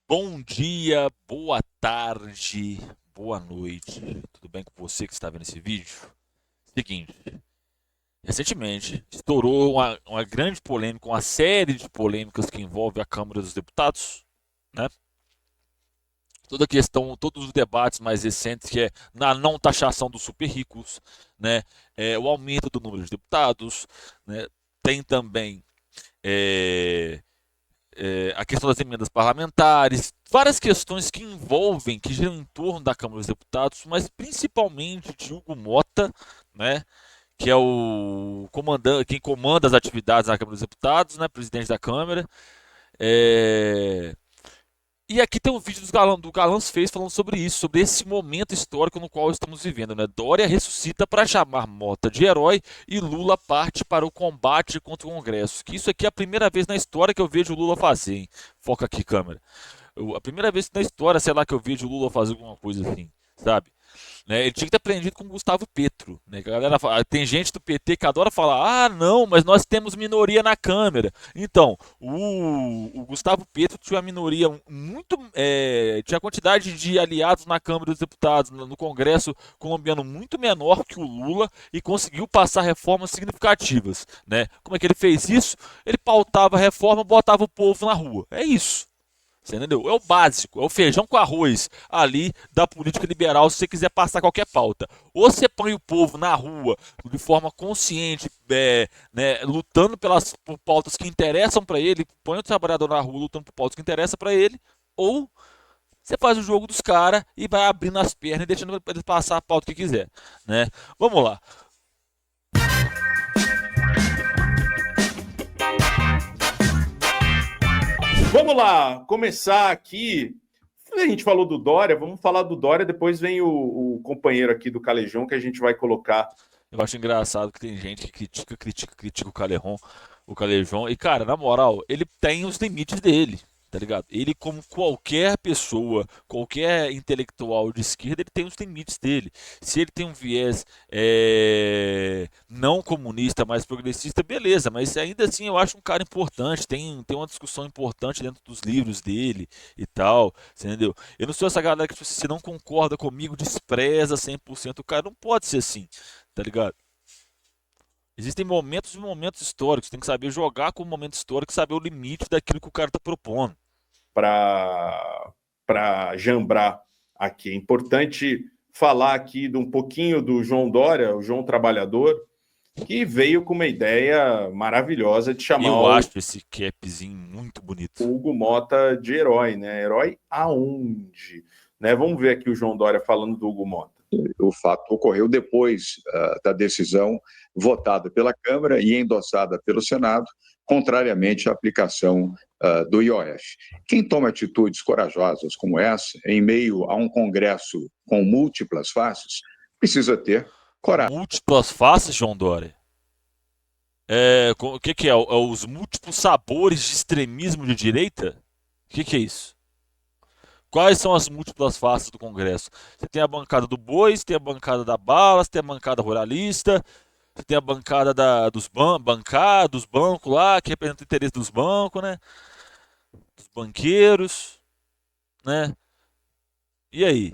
Bom dia, boa tarde, boa noite. Tudo bem com você que está vendo esse vídeo? Seguinte, recentemente estourou uma grande polêmica, uma série de polêmicas que envolve a Câmara dos Deputados, né? Toda a questão, todos os debates mais recentes que é na não taxação dos super ricos, né? O aumento do número de deputados, né? Tem também é, a questão das emendas parlamentares, várias questões que envolvem, que giram em torno da Câmara dos Deputados, mas principalmente de Hugo Mota, né, que é o comandante, quem comanda as atividades na Câmara dos Deputados, né, presidente da Câmara. É, E aqui tem um vídeo do Galãs fez falando sobre isso, sobre esse momento histórico no qual estamos vivendo, né? Dória ressuscita para chamar Mota de herói e Lula parte para o combate contra o Congresso. Que isso aqui é a primeira vez na história que eu vejo o Lula fazer, hein? Foca aqui, câmera. A primeira vez na história, sei lá, que eu vejo o Lula fazer alguma coisa assim, sabe? Né? Ele tinha que ter aprendido com o Gustavo Petro. Né? Que a galera tem gente do PT que adora falar: ah, não, mas nós temos minoria na Câmara. Então, o Gustavo Petro tinha uma minoria muito. Tinha quantidade de aliados na Câmara dos Deputados, no Congresso colombiano, muito menor que o Lula e conseguiu passar reformas significativas. Né? Como é que ele fez isso? Ele pautava a reforma, botava o povo na rua. É isso. Você entendeu? É o básico, é o feijão com arroz ali da política liberal se você quiser passar qualquer pauta. Ou você põe o povo na rua de forma consciente, né, lutando por pautas que interessam para ele, põe o trabalhador na rua lutando por pautas que interessam para ele, ou você faz o jogo dos caras e vai abrindo as pernas e deixando ele passar a pauta que quiser. Né? Vamos lá. Vamos lá, começar aqui. A gente falou do Dória, vamos falar do Dória, depois vem o companheiro aqui do Calejão que a gente vai colocar. Eu acho engraçado que tem gente que critica o Calejão. E, cara, na moral, ele tem os limites dele, tá ligado? Ele, como qualquer pessoa, qualquer intelectual de esquerda, ele tem os limites dele. Se ele tem um viés não comunista, mais progressista, beleza, mas ainda assim eu acho um cara importante, tem uma discussão importante dentro dos livros dele e tal, você entendeu? Eu não sou essa galera que, tipo, se você não concorda comigo, despreza 100% o cara, não pode ser assim, tá ligado? Existem momentos e momentos históricos, tem que saber jogar com o momento histórico, saber o limite daquilo que o cara tá propondo. Para jambrar aqui. É importante falar aqui de um pouquinho do João Dória, o João Trabalhador, que veio com uma ideia maravilhosa de chamar Eu o acho esse capzinho muito bonito. Hugo Mota de herói, né? Herói aonde? Né? Vamos ver aqui o João Dória falando do Hugo Mota. O fato ocorreu depois da decisão votada pela Câmara e endossada pelo Senado, contrariamente à aplicação do IOF. Quem toma atitudes corajosas como essa, em meio a um Congresso com múltiplas faces, precisa ter coragem. Múltiplas faces, João Dória. O que, que é? É os múltiplos sabores de extremismo de direita? O que, que é isso? Quais são as múltiplas faces do Congresso? Você tem a bancada do boi, você tem a bancada da bala, você tem a bancada ruralista, você tem a bancada dos bancos lá, que representa o interesse dos bancos, né? Dos banqueiros, né? E aí?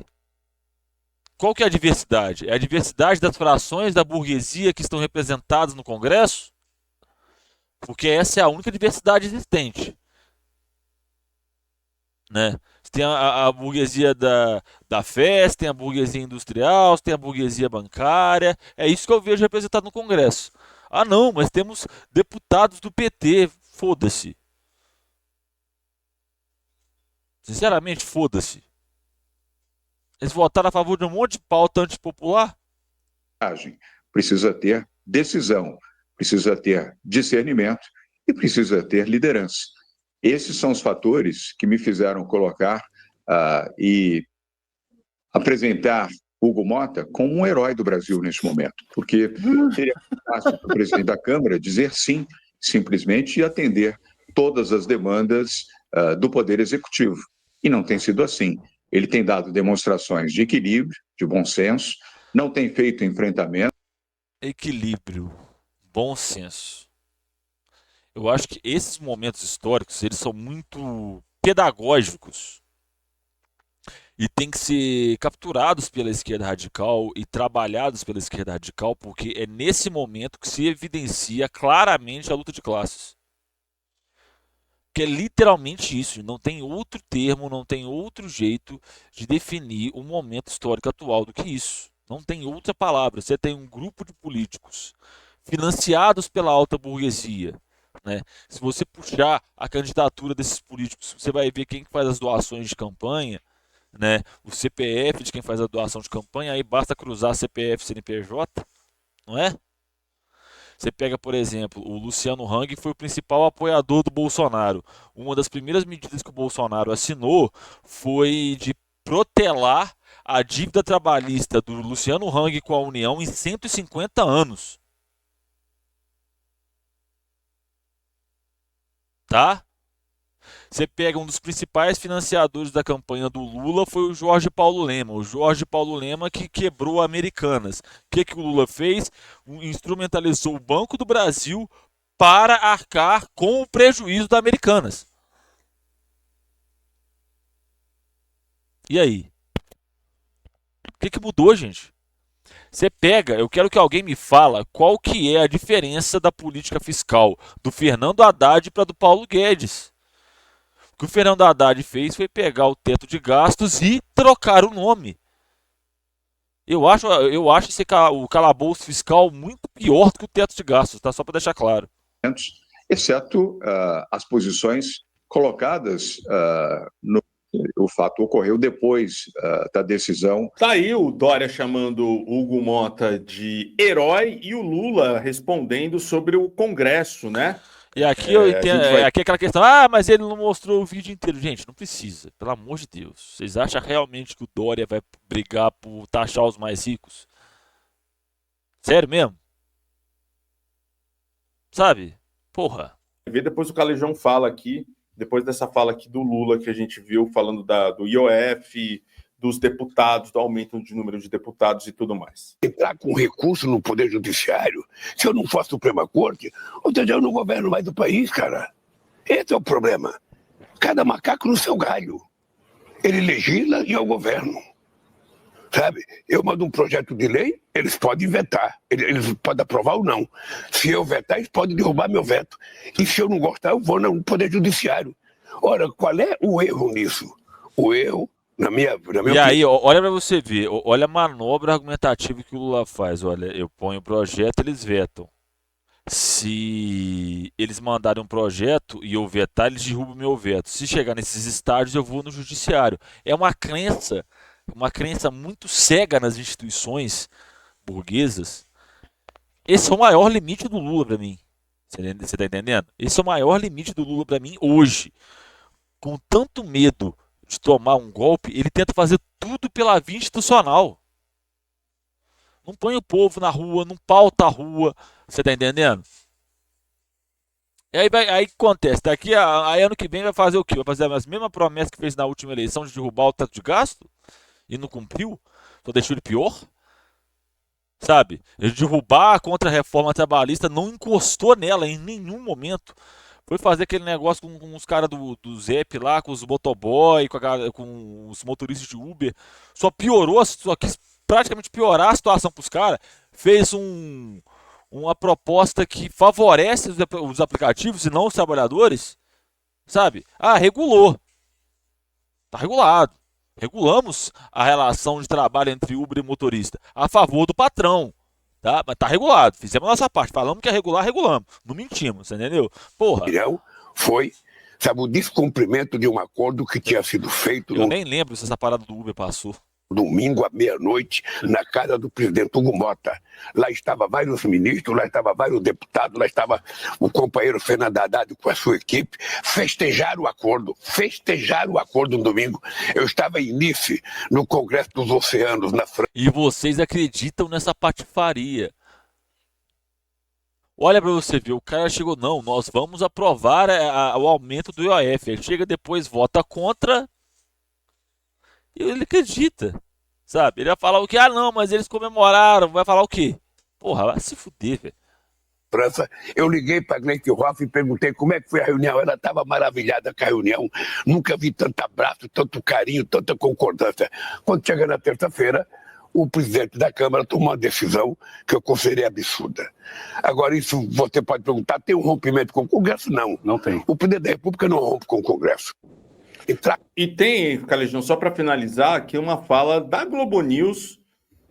Qual que é a diversidade? É a diversidade das frações da burguesia que estão representadas no Congresso? Porque essa é a única diversidade existente, né? Você tem a burguesia da fé, você tem a burguesia industrial, você tem a burguesia bancária. É isso que eu vejo representado no Congresso. Ah, não, mas temos deputados do PT. Foda-se. Sinceramente, foda-se. Eles votaram a favor de um monte de pauta antipopular? Precisa ter decisão, precisa ter discernimento e precisa ter liderança. Esses são os fatores que me fizeram colocar e apresentar Hugo Mota como um herói do Brasil neste momento, porque seria fácil para o presidente da Câmara dizer sim, simplesmente, e atender todas as demandas do Poder Executivo. E não tem sido assim. Ele tem dado demonstrações de equilíbrio, de bom senso, não tem feito enfrentamento. Equilíbrio, bom senso. Eu acho que esses momentos históricos, eles são muito pedagógicos e tem que ser capturados pela esquerda radical e trabalhados pela esquerda radical, porque é nesse momento que se evidencia claramente a luta de classes. Que é literalmente isso, não tem outro termo, não tem outro jeito de definir o momento histórico atual do que isso. Não tem outra palavra. Você tem um grupo de políticos financiados pela alta burguesia, né? Se você puxar a candidatura desses políticos, você vai ver quem faz as doações de campanha, né? O CPF de quem faz a doação de campanha, aí basta cruzar CPF e CNPJ, não é? Você pega, por exemplo, o Luciano Hang foi o principal apoiador do Bolsonaro. Uma das primeiras medidas que o Bolsonaro assinou foi de protelar a dívida trabalhista do Luciano Hang com a União em 150 anos. Tá? Você pega um dos principais financiadores da campanha do Lula foi o Jorge Paulo Lema. O Jorge Paulo Lema que quebrou Americanas. O que o Lula fez? Instrumentalizou o Banco do Brasil para arcar com o prejuízo da Americanas. E aí? O que mudou, gente? Você pega, eu quero que alguém me fala qual que é a diferença da política fiscal do Fernando Haddad para do Paulo Guedes. O que o Fernando Haddad fez foi pegar o teto de gastos e trocar o nome. Eu acho o calabouço fiscal muito pior do que o teto de gastos, tá? Só para deixar claro. Exceto as posições colocadas no. O fato ocorreu depois da decisão. Tá aí o Dória chamando o Hugo Mota de herói e o Lula respondendo sobre o Congresso, né? E aqui aqui é aquela questão, mas ele não mostrou o vídeo inteiro. Gente, não precisa, pelo amor de Deus. Vocês acham realmente que o Dória vai brigar por taxar os mais ricos? Sério mesmo? Sabe? Porra. Depois o Calejão fala aqui, depois dessa fala aqui do Lula que a gente viu, falando do IOF, dos deputados, do aumento de número de deputados e tudo mais. Entrar com recurso no Poder Judiciário, se eu não for a Suprema Corte, ou seja, eu não governo mais do país, cara. Esse é o problema. Cada macaco no seu galho. Ele legisla e eu governo. Sabe? Eu mando um projeto de lei, eles podem vetar. Eles podem aprovar ou não. Se eu vetar, eles podem derrubar meu veto. E se eu não gostar, eu vou no Poder Judiciário. Ora, qual é o erro nisso? O erro, na minha E aí, olha para você ver, olha a manobra argumentativa que o Lula faz. Olha, eu ponho o projeto, eles vetam. Se eles mandarem um projeto e eu vetar, eles derrubam o meu veto. Se chegar nesses estágios, eu vou no judiciário. É uma crença muito cega nas instituições burguesas. Esse é o maior limite do Lula para mim. Você tá entendendo? Esse é o maior limite do Lula para mim hoje. Com tanto medo de tomar um golpe, ele tenta fazer tudo pela via institucional. Não põe o povo na rua, não pauta a rua. Você tá entendendo? E aí o que acontece? Daqui a ano que vem vai fazer o quê? Vai fazer as mesmas promessas que fez na última eleição de derrubar o teto de gasto? E não cumpriu? Só deixou ele pior? Sabe? Ele derrubar a contra-reforma trabalhista, não encostou nela em nenhum momento. Foi fazer aquele negócio com os caras do Zep lá, com os motoboy, com os motoristas de Uber. Só piorou, só quis praticamente piorar a situação para os caras. Fez uma proposta que favorece os aplicativos e não os trabalhadores. Sabe? Regulou. Tá regulado. Regulamos a relação de trabalho entre Uber e motorista a favor do patrão. Tá? Mas tá regulado. Fizemos a nossa parte. Falamos que ia regular, regulamos. Não mentimos, você entendeu? Porra. Foi, sabe, o descumprimento de um acordo que tinha sido feito. Eu nem lembro se essa parada do Uber passou. Domingo à meia-noite, na casa do presidente Hugo Mota. Lá estava vários ministros, lá estava vários deputados, lá estava o companheiro Fernando Haddad com a sua equipe. Festejaram o acordo no domingo. Eu estava em Nice, no Congresso dos Oceanos, na França. E vocês acreditam nessa patifaria? Olha para você ver, o cara chegou, não, nós vamos aprovar o aumento do IOF. Ele chega depois, vota contra... E ele acredita, sabe? Ele vai falar o quê? Não, mas eles comemoraram. Vai falar o quê? Porra, vai se fuder, velho. França, eu liguei para a Gleisi Hoffmann e perguntei como é que foi a reunião. Ela estava maravilhada com a reunião. Nunca vi tanto abraço, tanto carinho, tanta concordância. Quando chega na terça-feira, o presidente da Câmara tomou uma decisão que eu considerei absurda. Agora, isso você pode perguntar, tem um rompimento com o Congresso? Não. Não tem. O presidente da República não rompe com o Congresso. E tem, Calejão, só para finalizar, aqui uma fala da Globo News,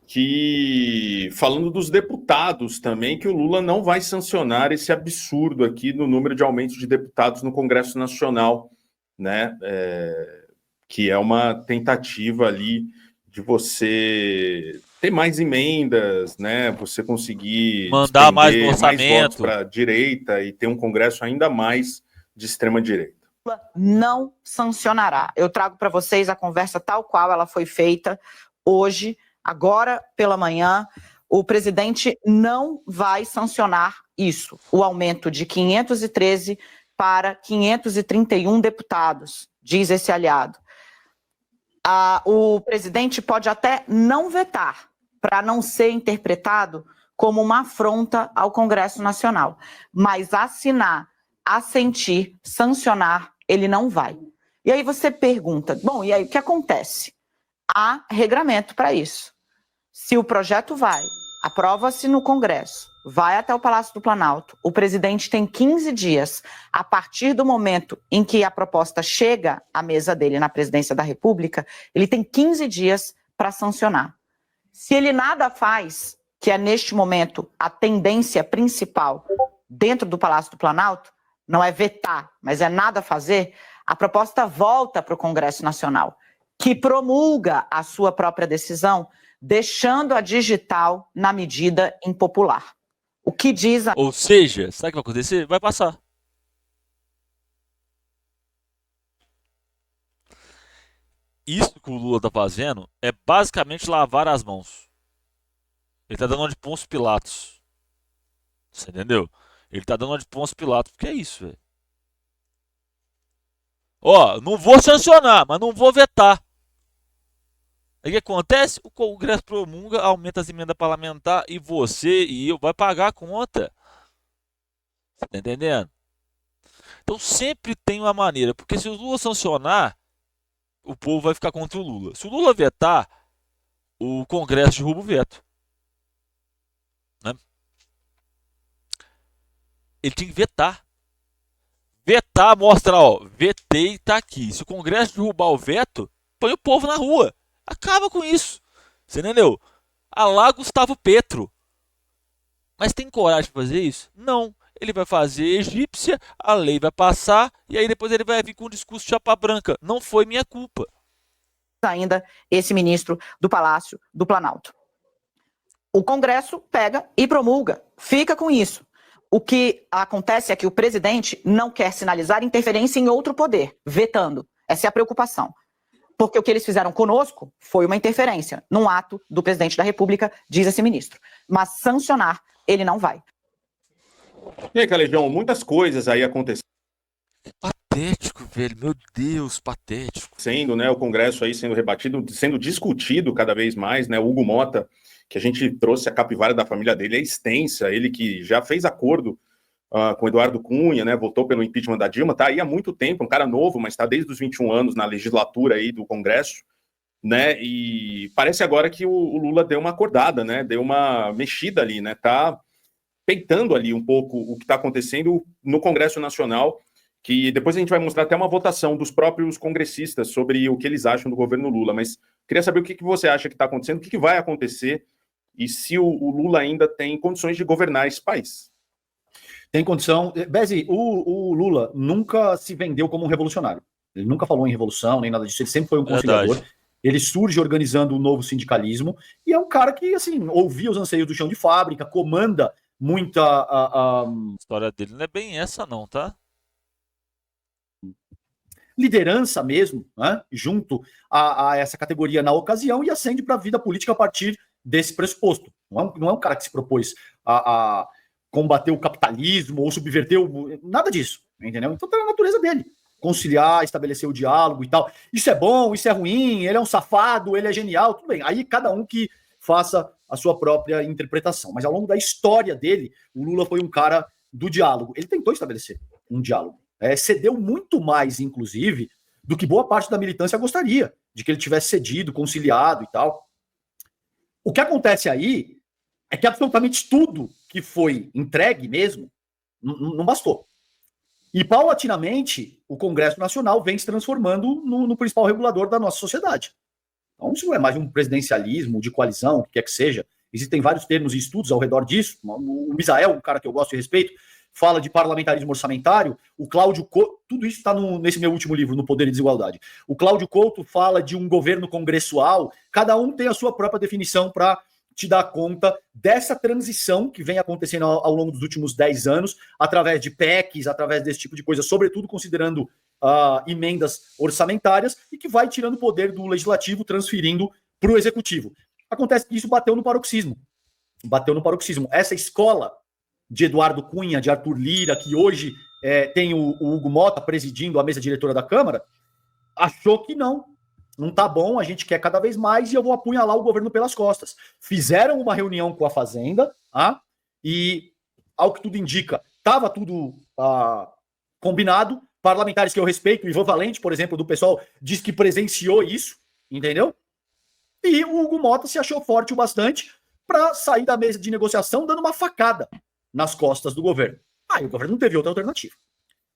que falando dos deputados também, que o Lula não vai sancionar esse absurdo aqui no número de aumentos de deputados no Congresso Nacional, né? Que é uma tentativa ali de você ter mais emendas, né? Você conseguir mandar mais no orçamento, mais votos para a direita e ter um Congresso ainda mais de extrema direita. Não sancionará. Eu trago para vocês a conversa tal qual ela foi feita hoje. Agora pela manhã, o presidente não vai sancionar isso, o aumento de 513 para 531 deputados, diz esse aliado. O presidente pode até não vetar, para não ser interpretado como uma afronta ao Congresso Nacional, mas assinar, assentir, sancionar, ele não vai. E aí você pergunta, bom, e aí o que acontece? Há regramento para isso. Se o projeto vai, aprova-se no Congresso, vai até o Palácio do Planalto, o presidente tem 15 dias, a partir do momento em que a proposta chega à mesa dele na presidência da República, ele tem 15 dias para sancionar. Se ele nada faz, que é neste momento a tendência principal dentro do Palácio do Planalto, não é vetar, mas é nada fazer, a proposta volta para o Congresso Nacional, que promulga a sua própria decisão, deixando a digital na medida impopular. O que diz a... Ou seja, sabe o que vai acontecer? Vai passar. Isso que o Lula está fazendo é basicamente lavar as mãos. Ele está dando uma de Pôncio Pilatos. Você entendeu? Ele está dando uma de Pôncio Pilatos, porque é isso, velho. Ó, não vou sancionar, mas não vou vetar. Aí o que acontece? O Congresso promulga, aumenta as emendas parlamentares e você e eu vai pagar a conta. Você tá entendendo? Então sempre tem uma maneira, porque se o Lula sancionar, o povo vai ficar contra o Lula. Se o Lula vetar, o Congresso derruba o veto. Né? Ele tinha que vetar. Vetar mostra, ó, vetei, tá aqui. Se o Congresso derrubar o veto, põe o povo na rua. Acaba com isso. Você entendeu? Alá Gustavo Petro. Mas tem coragem de fazer isso? Não. Ele vai fazer egípcia, a lei vai passar e aí depois ele vai vir com um discurso de chapa branca. Não foi minha culpa. Ainda esse ministro do Palácio do Planalto. O Congresso pega e promulga. Fica com isso. O que acontece é que o presidente não quer sinalizar interferência em outro poder, vetando. Essa é a preocupação. Porque o que eles fizeram conosco foi uma interferência num ato do presidente da República, diz esse ministro. Mas sancionar, ele não vai. E aí, Calejão, muitas coisas aí acontecendo. Patético, velho. Meu Deus, patético. Sendo, né, o Congresso aí sendo rebatido, sendo discutido cada vez mais, né, o Hugo Mota, que a gente trouxe a capivara da família dele, é extensa, ele que já fez acordo com Eduardo Cunha, né, votou pelo impeachment da Dilma, tá aí há muito tempo, um cara novo, mas está desde os 21 anos na legislatura aí do Congresso, né, e parece agora que o Lula deu uma acordada, né, deu uma mexida ali, né, tá peitando ali um pouco o que está acontecendo no Congresso Nacional, que depois a gente vai mostrar até uma votação dos próprios congressistas sobre o que eles acham do governo Lula, mas queria saber o que você acha que está acontecendo, o que vai acontecer e se o Lula ainda tem condições de governar esse país. Tem condição. Bezi, o Lula nunca se vendeu como um revolucionário. Ele nunca falou em revolução, nem nada disso. Ele sempre foi um conciliador. Verdade. Ele surge organizando um novo sindicalismo e é um cara que, assim, ouvia os anseios do chão de fábrica, comanda muita... A história dele não é bem essa não, tá? liderança mesmo, né, junto a essa categoria na ocasião e ascende para a vida política a partir desse pressuposto. Não é um cara que se propôs a combater o capitalismo ou subverter nada disso, entendeu? Então tá na natureza dele. Conciliar, estabelecer o diálogo e tal. Isso é bom, isso é ruim, ele é um safado, ele é genial, tudo bem. Aí cada um que faça a sua própria interpretação. Mas ao longo da história dele, o Lula foi um cara do diálogo. Ele tentou estabelecer um diálogo. Cedeu muito mais, inclusive, do que boa parte da militância gostaria, de que ele tivesse cedido, conciliado e tal. O que acontece aí é que absolutamente tudo que foi entregue mesmo não bastou. E, paulatinamente, o Congresso Nacional vem se transformando no principal regulador da nossa sociedade. Então, isso não é mais um presidencialismo de coalizão, o que quer que seja. Existem vários termos e estudos ao redor disso. O Misael, um cara que eu gosto e respeito, fala de parlamentarismo orçamentário. O Cláudio Couto, tudo isso está nesse meu último livro, No Poder e Desigualdade. O Cláudio Couto fala de um governo congressual. Cada um tem a sua própria definição para te dar conta dessa transição que vem acontecendo ao longo dos últimos 10 anos, através de PECs, através desse tipo de coisa, sobretudo considerando emendas orçamentárias, e que vai tirando o poder do legislativo, transferindo para o executivo. Acontece que isso bateu no paroxismo. Essa escola de Eduardo Cunha, de Arthur Lira, que hoje tem o Hugo Mota presidindo a mesa diretora da Câmara, achou que não tá bom, a gente quer cada vez mais e eu vou apunhalar o governo pelas costas. Fizeram uma reunião com a Fazenda, e, ao que tudo indica, estava tudo combinado. Parlamentares que eu respeito, o Ivan Valente, por exemplo, do pessoal, diz que presenciou isso, entendeu? E o Hugo Mota se achou forte o bastante para sair da mesa de negociação dando uma facada nas costas do governo. Aí o governo não teve outra alternativa.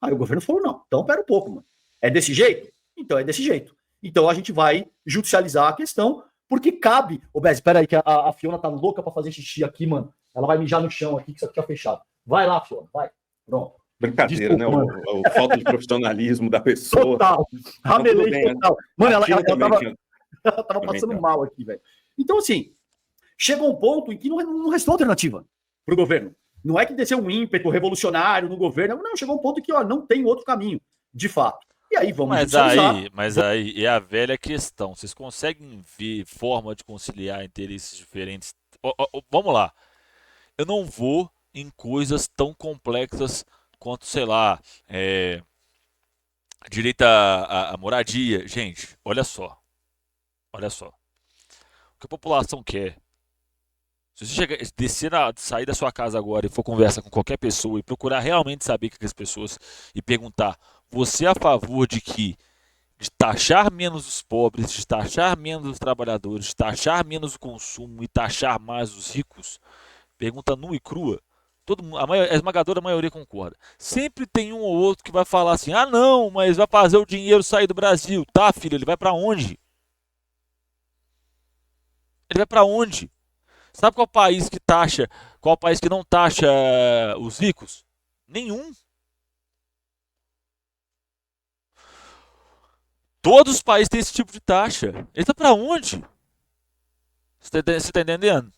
Aí o governo falou, não, então pera um pouco, mano. É desse jeito? Então é desse jeito. Então a gente vai judicializar a questão, porque cabe... Ô, Bez, espera aí que a Fiona tá louca pra fazer xixi aqui, mano. Ela vai mijar no chão aqui, que isso aqui tá fechado. Vai lá, Fiona, vai. Pronto. Brincadeira, Desculpa, né? O falta de profissionalismo da pessoa. Total. Ramelei total. Mano, ela tava também passando tá. mal aqui, velho. Então, assim, chegou um ponto em que não restou alternativa pro governo. Não é que desceu um ímpeto revolucionário no governo. Não, chegou um ponto que, não tem outro caminho, de fato. E aí vamos Mas aí é a velha questão. Vocês conseguem ver forma de conciliar interesses diferentes? Vamos lá. Eu não vou em coisas tão complexas quanto, sei lá, direito à moradia. Gente, olha só. Olha só. O que a população quer. Se você sair da sua casa agora e for conversar com qualquer pessoa e procurar realmente saber o que as pessoas e perguntar, você é a favor de taxar menos os pobres, de taxar menos os trabalhadores, de taxar menos o consumo e taxar mais os ricos? Pergunta nua e crua. A esmagadora maioria concorda. Sempre tem um ou outro que vai falar assim, não, mas vai fazer o dinheiro sair do Brasil. Tá, filho, ele vai para onde? Ele vai para onde? Sabe qual país que não taxa os ricos? Nenhum. Todos os países têm esse tipo de taxa. Ele tá para onde? Você tá entendendo?